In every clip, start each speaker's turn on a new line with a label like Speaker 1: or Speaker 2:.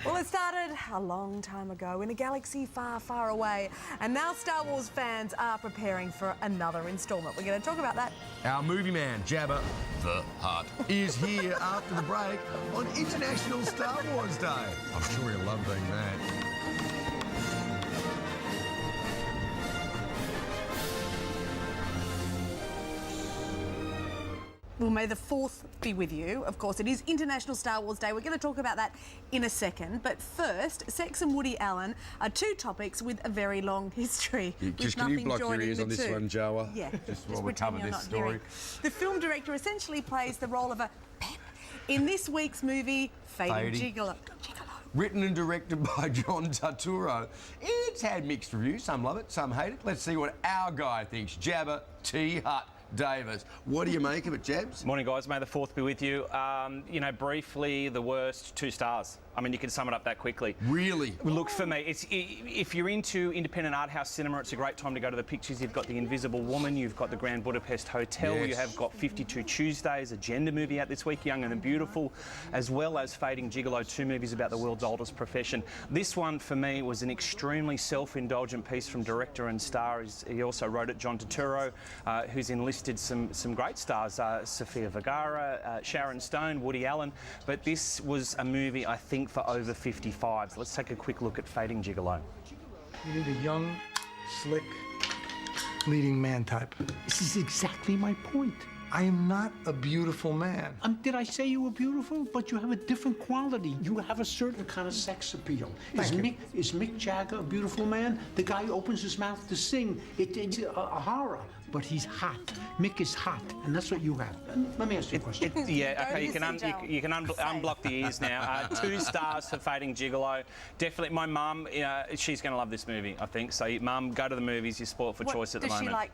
Speaker 1: Well, it started a long time ago in a galaxy far, far away, and now Star Wars fans are preparing for another instalment. We're going to talk about that.
Speaker 2: Our movie man, Jabba the Hutt, is here after the break on International Star Wars Day. I'm sure he'll love being that.
Speaker 1: Well, may the 4th be with you. Of course, it is International Star Wars Day. We're going to talk about that in a second. But first, sex and Woody Allen are two topics with a very long history.
Speaker 2: Just can you block your ears on this one, Jawa?
Speaker 1: Yeah.
Speaker 2: Just while we cover this story.
Speaker 1: Hearing. The film director essentially plays the role of a pimp in this week's movie, Fading Gigolo.
Speaker 2: Written and directed by John Turturro. It's had mixed reviews. Some love it, some hate it. Let's see what our guy thinks. Jabba T. Hutt Davis. What do you make of it, Jabs?
Speaker 3: Morning, guys. May the 4th be with you. You know, briefly, the worst, 2 stars. I mean, you can sum it up that quickly.
Speaker 2: Really?
Speaker 3: Look, for me, if you're into independent art house cinema, it's a great time to go to the pictures. You've got The Invisible Woman, you've got the Grand Budapest Hotel,
Speaker 2: yes.
Speaker 3: You have got 52 Tuesdays, a gender movie out this week, Young and the Beautiful, as well as Fading Gigolo, 2 movies about the world's oldest profession. This one, for me, was an extremely self-indulgent piece from director and star. He also wrote it, John Turturro, who's enlisted some great stars, Sofia Vergara, Sharon Stone, Woody Allen. But this was a movie, I think, for over 55s. Let's take a quick look at Fading Gigolo.
Speaker 4: You need a young, slick, leading man type.
Speaker 5: This is exactly my point.
Speaker 4: I am not a beautiful man.
Speaker 5: Did I say you were beautiful? But you have a different quality. You have a certain kind of sex appeal. Is Mick Jagger a beautiful man? The guy who opens his mouth to sing, it's a horror. But he's hot. Mick is hot, and that's what you have. Let me ask you a question.
Speaker 3: Yeah, okay, you can unblock the ears now. 2 stars for Fading Gigolo. Definitely, my mum, she's going to love this movie, I think. So, mum, go to the movies. You're spoilt for choice at the moment.
Speaker 1: Does she like?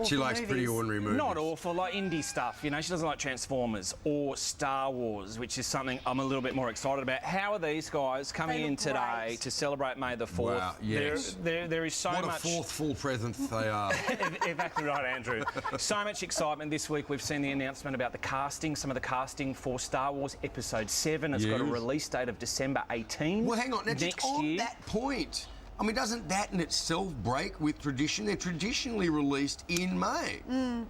Speaker 2: She likes pretty ordinary movies.
Speaker 3: Not awful, like indie stuff. You know, she doesn't like Transformers or Star Wars, which is something I'm a little bit more excited about. How are these guys coming in today to celebrate May the 4th?
Speaker 2: Wow, yes.
Speaker 3: There is so much...
Speaker 2: What a 4th full present they are.
Speaker 3: Exactly right, Andrew. So much excitement this week. We've seen the announcement about the casting, some of the casting for Star Wars Episode 7. It's got a release date of December 18.
Speaker 2: Well, hang on. Now, just on that point, I mean, doesn't that in itself break with tradition? They're traditionally released in May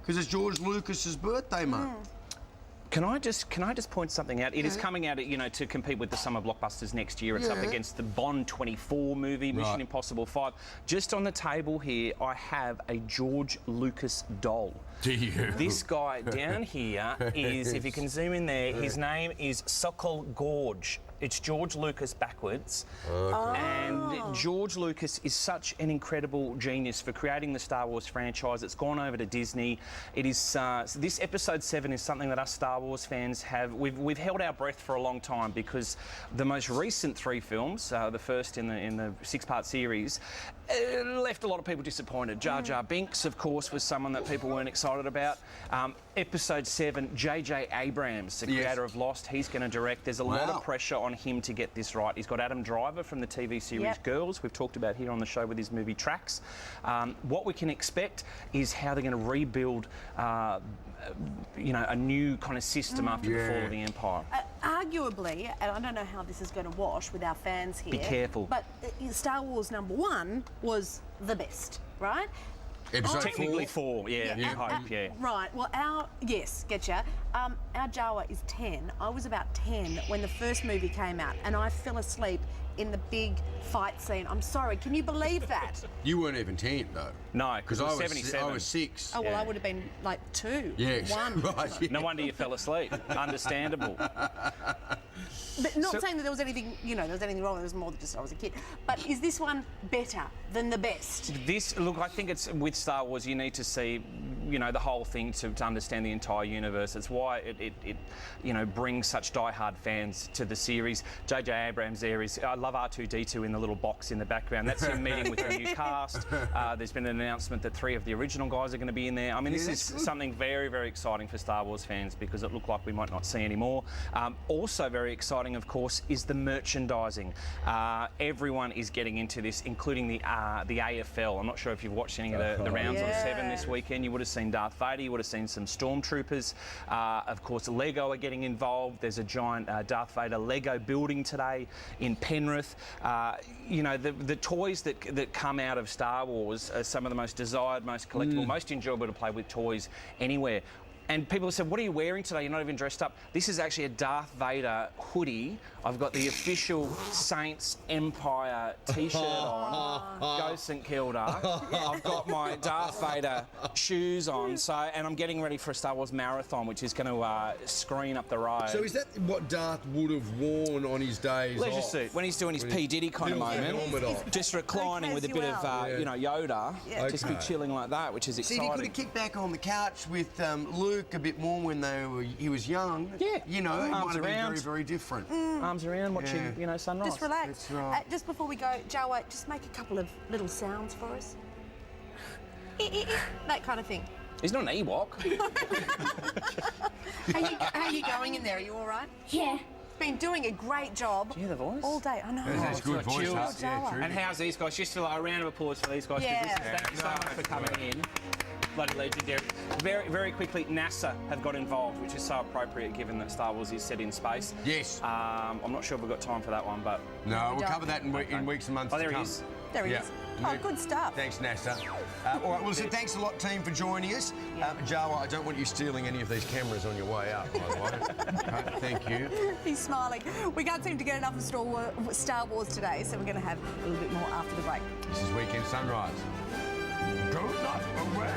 Speaker 2: because it's George Lucas's birthday month.
Speaker 3: Can I just point something out? It is coming out, you know, to compete with the summer blockbusters next year. It's up against the Bond 24 movie, Mission Impossible 5. Just on the table here, I have a George Lucas doll.
Speaker 2: Do you?
Speaker 3: This guy down here is, if you can zoom in there, his name is Sokol Gorge. It's George Lucas backwards. And George Lucas is such an incredible genius for creating the Star Wars franchise. It's gone over to Disney. It is this Episode 7 is something that us Star Wars fans have. We've held our breath for a long time because the most recent 3 films, the first in the 6-part series, left a lot of people disappointed. Jar Jar Binks, of course, was someone that people weren't excited about. Episode 7, J.J. Abrams, the creator of Lost, he's going to direct. There's a lot of pressure on him to get this right. He's got Adam Driver from the TV series Girls, we've talked about here on the show with his movie Tracks. What we can expect is how they're going to rebuild you know, a new kind of system after the fall of the Empire.
Speaker 1: Arguably, and I don't know how this is going to wash with our fans here.
Speaker 3: Be careful.
Speaker 1: But Star Wars #1 was the best, right?
Speaker 3: Technically 4,
Speaker 1: Right, well, getcha. Our Jawa is 10. I was about 10 when the first movie came out, and I fell asleep in the big fight scene. I'm sorry, can you believe that?
Speaker 2: You weren't even 10, though.
Speaker 3: No, because I was 77.
Speaker 2: I was 6.
Speaker 1: Oh, well, I would have been like 2.
Speaker 2: Yes.
Speaker 1: 1.
Speaker 2: Right, yeah.
Speaker 3: No wonder you fell asleep. Understandable.
Speaker 1: But not saying that there was anything, you know, there was anything wrong. There was more than just I was a kid. But is this one better than the best?
Speaker 3: Look, I think it's with Star Wars. You need to see, you know, the whole thing to understand the entire universe. It's why it you know, brings such die-hard fans to the series. J.J. Abrams there is. I love R2-D2 in the little box in the background. That's him meeting with the new cast. There's been an announcement that 3 of the original guys are going to be in there. I mean, this is something very, very exciting for Star Wars fans because it looked like we might not see any more. Also very exciting, of course, is the merchandising. Everyone is getting into this, including the AFL. I'm not sure if you've watched any of the rounds on 7 this weekend. You would have seen seen Darth Vader, you would have seen some stormtroopers. Of course, Lego are getting involved. There's a giant Darth Vader Lego building today in Penrith. You know, the toys that come out of Star Wars are some of the most desired, most collectible, most enjoyable to play with toys anywhere. And people said, what are you wearing today? You're not even dressed up. This is actually a Darth Vader hoodie. I've got the official Saints Empire T-shirt on. Go St Kilda. I've got my Darth Vader shoes on. And I'm getting ready for a Star Wars marathon, which is going to screen up the road.
Speaker 2: So is that what Darth would have worn on his days
Speaker 3: Leisure
Speaker 2: off?
Speaker 3: suit, when he's doing his P. Diddy kind of moment. Just reclining with a bit of, you know, Yoda.
Speaker 1: Yeah.
Speaker 3: Just be chilling like that, which is
Speaker 2: See,
Speaker 3: exciting.
Speaker 2: if he could have kicked back on the couch with Luke a bit more when he was young,
Speaker 3: Yeah.
Speaker 2: you know, it
Speaker 3: Arms
Speaker 2: might have been
Speaker 3: around.
Speaker 2: very, very different.
Speaker 3: Arms around, watching, you know, sunrise.
Speaker 1: Just relax.
Speaker 2: That's right.
Speaker 1: Just before we go, Jawa, just make a couple of little sounds for us. That kind of thing.
Speaker 3: He's not an Ewok.
Speaker 1: How are you going in there? Are you all right?
Speaker 6: Yeah.
Speaker 1: Been doing a great job.
Speaker 3: Do you hear the voice?
Speaker 1: All day. I know.
Speaker 2: That's good
Speaker 3: like
Speaker 2: voice,
Speaker 3: chilled.
Speaker 2: huh? Yeah,
Speaker 1: Jawa.
Speaker 2: true.
Speaker 3: And how's these guys? Just feel like a round of applause for these guys. 'cause
Speaker 1: Yeah.
Speaker 3: Thank you so much for coming in. Bloody legendary. Very, very quickly, NASA have got involved, which is so appropriate given that Star Wars is set in space.
Speaker 2: Yes.
Speaker 3: I'm not sure if we've got time for that one, but
Speaker 2: No, we'll
Speaker 1: don't.
Speaker 2: cover that in weeks and months
Speaker 3: oh, there
Speaker 2: to
Speaker 3: he
Speaker 2: come.
Speaker 3: is.
Speaker 1: There he
Speaker 2: Yeah.
Speaker 1: is. Oh, good stuff.
Speaker 2: Thanks, NASA. All right, well, so thanks a lot, team, for joining us. Jawa, I don't want you stealing any of these cameras on your way out, by the way. Okay, thank you.
Speaker 1: He's smiling. We can't seem to get enough of Star Wars today, so we're going to have a little bit more after the break.
Speaker 2: This is Weekend Sunrise. Go not away.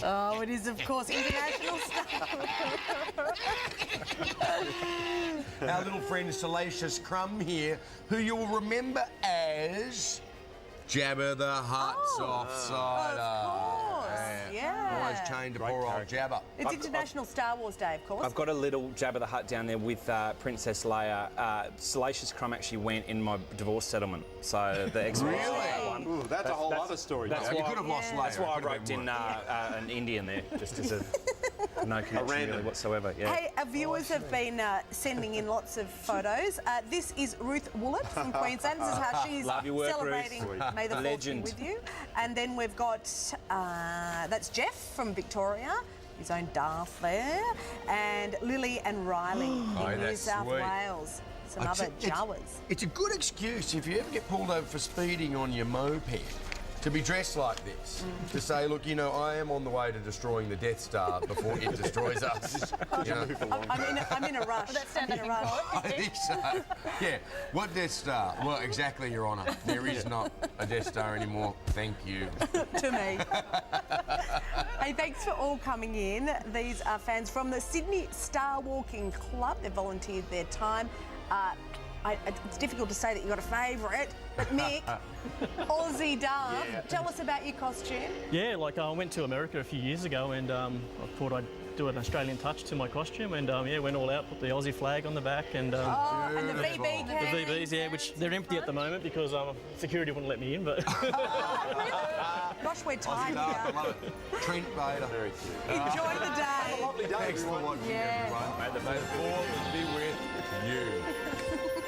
Speaker 1: Oh, it is, of course, International Star.
Speaker 2: Our little friend Salacious Crumb here, who you'll remember as Jabba the Hutt's offsider.
Speaker 1: Of course, yeah.
Speaker 2: Always chained to poor old Jabba.
Speaker 1: It's International Star Wars Day, of course.
Speaker 3: I've got a little Jabba the Hutt down there with Princess Leia. Salacious Crumb actually went in my divorce settlement, so the ex-wife one.
Speaker 7: Ooh, that's a whole other story.
Speaker 3: That's
Speaker 7: Jack.
Speaker 2: You could have lost Leia.
Speaker 3: That's why I
Speaker 2: It could have
Speaker 3: roped
Speaker 2: been
Speaker 3: in
Speaker 2: worse.
Speaker 3: an Indian there, just as a no connection really whatsoever. Yeah.
Speaker 1: Hey, our viewers have been sending in lots of photos. This is Ruth Woolett from Queensland. This is how she's
Speaker 3: Love your work,
Speaker 1: celebrating
Speaker 3: Ruth.
Speaker 1: May the 4th be
Speaker 3: Legend.
Speaker 1: with you. And then we've got, that's Jeff from Victoria, his own Darth there, and Lily and Riley in New
Speaker 2: that's
Speaker 1: South
Speaker 2: sweet.
Speaker 1: Wales. Some other Jawas.
Speaker 2: It's a good excuse if you ever get pulled over for speeding on your moped to be dressed like this. To say, look, you know, I am on the way to destroying the Death Star before it destroys us. You know?
Speaker 1: I'm in a rush. I'm in a rush.
Speaker 2: I think so. Yeah. What Death Star? Well, exactly, Your Honour. There is not a Death Star anymore. Thank you.
Speaker 1: To me. Hey, thanks for all coming in. These are fans from the Sydney Star Walking Club. They've volunteered their time. It's difficult to say that you got a favourite, but Mick, Aussie Darth, tell us about your costume.
Speaker 8: Yeah, like I went to America a few years ago and I thought I'd do an Australian touch to my costume and yeah, went all out, put the Aussie flag on the back and
Speaker 1: Oh, and the VB
Speaker 8: the
Speaker 1: can.
Speaker 8: VBs, yeah, which they're empty at the moment because security wouldn't let me in, but
Speaker 1: Gosh, we're tired
Speaker 2: I
Speaker 1: here.
Speaker 2: love it. Trent Vader. Very cute.
Speaker 1: Enjoy the day.
Speaker 7: Lovely day,
Speaker 2: Thanks for
Speaker 7: everyone.
Speaker 2: watching,
Speaker 1: Yeah.
Speaker 2: everyone. May the 4th be with you.